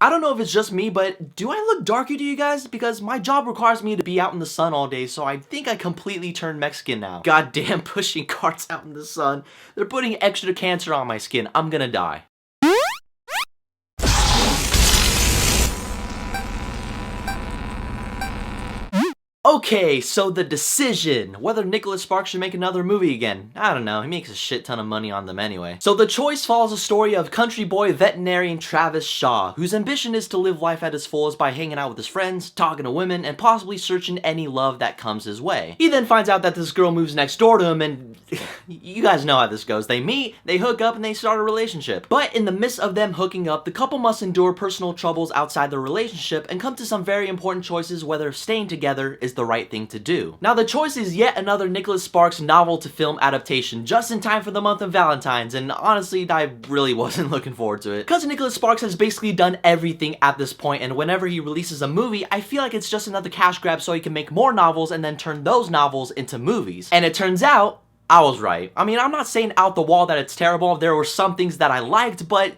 I don't know if it's just me, but do I look darker to you guys? Because my job requires me to be out in the sun all day, so I think I completely turned Mexican now. Goddamn, pushing carts out in the sun. They're putting extra cancer on my skin. I'm gonna die. Okay, so the decision, whether Nicholas Sparks should make another movie again. I don't know, he makes a shit ton of money on them anyway. So the choice follows the story of country boy veterinarian Travis Shaw, whose ambition is to live life at his fullest by hanging out with his friends, talking to women, and possibly searching any love that comes his way. He then finds out that this girl moves next door to him, and you guys know how this goes. They meet, they hook up, and they start a relationship. But in the midst of them hooking up, the couple must endure personal troubles outside their relationship and come to some very important choices whether staying together is the right thing to do. Now the choice is yet another Nicholas Sparks novel to film adaptation just in time for the month of Valentine's, and honestly I really wasn't looking forward to it. Because Nicholas Sparks has basically done everything at this point, and whenever he releases a movie I feel like it's just another cash grab so he can make more novels and then turn those novels into movies. And it turns out I was right. I mean, I'm not saying out the wall that it's terrible. There were some things that I liked, but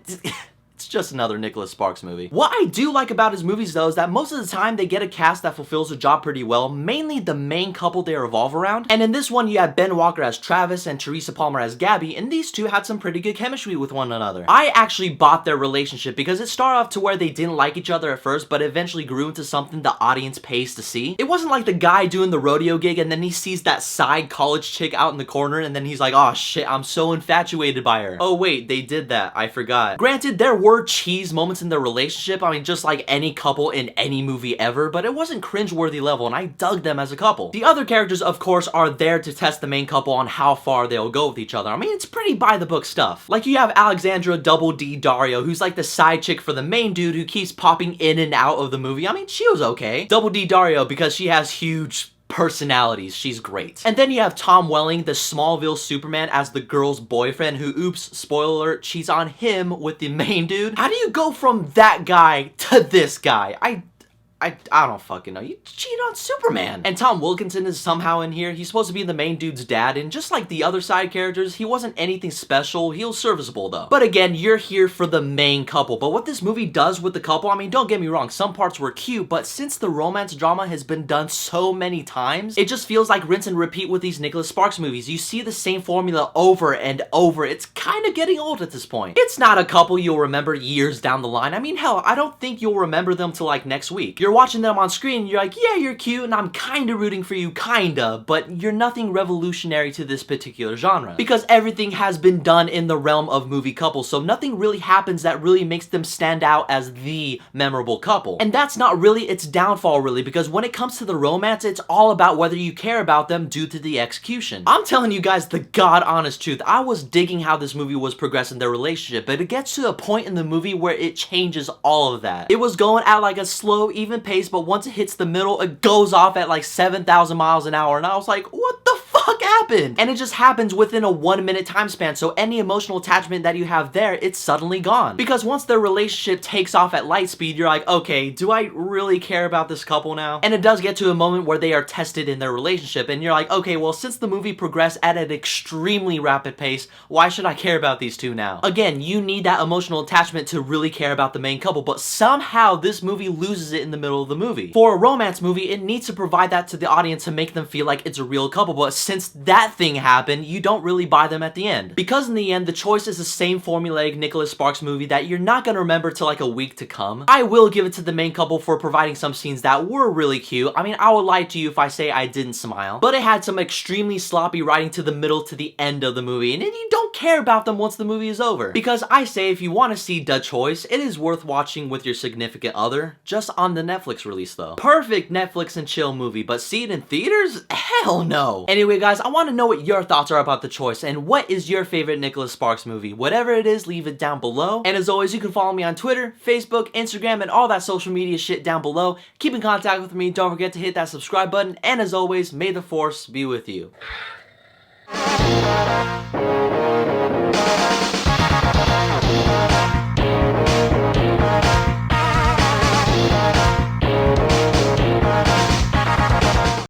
it's just another Nicholas Sparks movie. What I do like about his movies though is that most of the time they get a cast that fulfills the job pretty well, mainly the main couple they revolve around. And in this one you have Ben Walker as Travis and Teresa Palmer as Gabby, and these two had some pretty good chemistry with one another. I actually bought their relationship because it started off to where they didn't like each other at first, but eventually grew into something the audience pays to see. It wasn't like the guy doing the rodeo gig and then he sees that side college chick out in the corner and then he's like, oh shit, I'm so infatuated by her. Oh wait, they did that, I forgot. Granted, there were cheese moments in their relationship, I mean just like any couple in any movie ever, but it wasn't cringeworthy level and I dug them as a couple. The other characters of course are there to test the main couple on how far they'll go with each other. I mean it's pretty by the book stuff. Like you have Alexandra Double D Dario, who's like the side chick for the main dude who keeps popping in and out of the movie. I mean she was okay. Double D Dario because she has huge personalities, she's great. And then you have Tom Welling, the Smallville Superman, as the girl's boyfriend who, oops, spoiler alert, cheats on him with the main dude. How do you go from that guy to this guy? I don't fucking know. You cheat on Superman. And Tom Wilkinson is somehow in here. He's supposed to be the main dude's dad, and just like the other side characters, he wasn't anything special. He was serviceable though. But again, you're here for the main couple. But what this movie does with the couple, I mean, don't get me wrong, some parts were cute, but since the romance drama has been done so many times, it just feels like rinse and repeat with these Nicholas Sparks movies. You see the same formula over and over. It's kind of getting old at this point. It's not a couple you'll remember years down the line. I mean, hell, I don't think you'll remember them till like next week. You're watching them on screen, you're like, yeah, you're cute, and I'm kinda rooting for you, kinda, but you're nothing revolutionary to this particular genre. Because everything has been done in the realm of movie couples, so nothing really happens that really makes them stand out as the memorable couple. And that's not really its downfall, really, because when it comes to the romance, it's all about whether you care about them due to the execution. I'm telling you guys the god honest truth, I was digging how this movie was progressing their relationship, but it gets to a point in the movie where it changes all of that. It was going at like a slow, even pace, but once it hits the middle, it goes off at like 7,000 miles an hour, and I was like, what the fuck happened? And it just happens within a 1 minute time span, so any emotional attachment that you have there, it's suddenly gone. Because once their relationship takes off at light speed, you're like, okay, do I really care about this couple now? And it does get to a moment where they are tested in their relationship, and you're like, okay, well, since the movie progressed at an extremely rapid pace, why should I care about these two now? Again, you need that emotional attachment to really care about the main couple, but somehow this movie loses it in the middle of the movie. For a romance movie, it needs to provide that to the audience to make them feel like it's a real couple, but since that thing happened, you don't really buy them at the end. Because in the end, the choice is the same formulaic Nicholas Sparks movie that you're not gonna remember till like a week to come. I will give it to the main couple for providing some scenes that were really cute. I mean, I would lie to you if I say I didn't smile. But it had some extremely sloppy writing to the middle to the end of the movie, and then you don't care about them once the movie is over. Because I say if you want to see The Choice, it is worth watching with your significant other, just on the Netflix release though. Perfect Netflix and chill movie, but see it in theaters? Hell no. Anyway guys, I want to know what your thoughts are about The Choice, and what is your favorite Nicholas Sparks movie? Whatever it is, leave it down below. And as always, you can follow me on Twitter, Facebook, Instagram, and all that social media shit down below. Keep in contact with me, don't forget to hit that subscribe button, and as always, may the force be with you.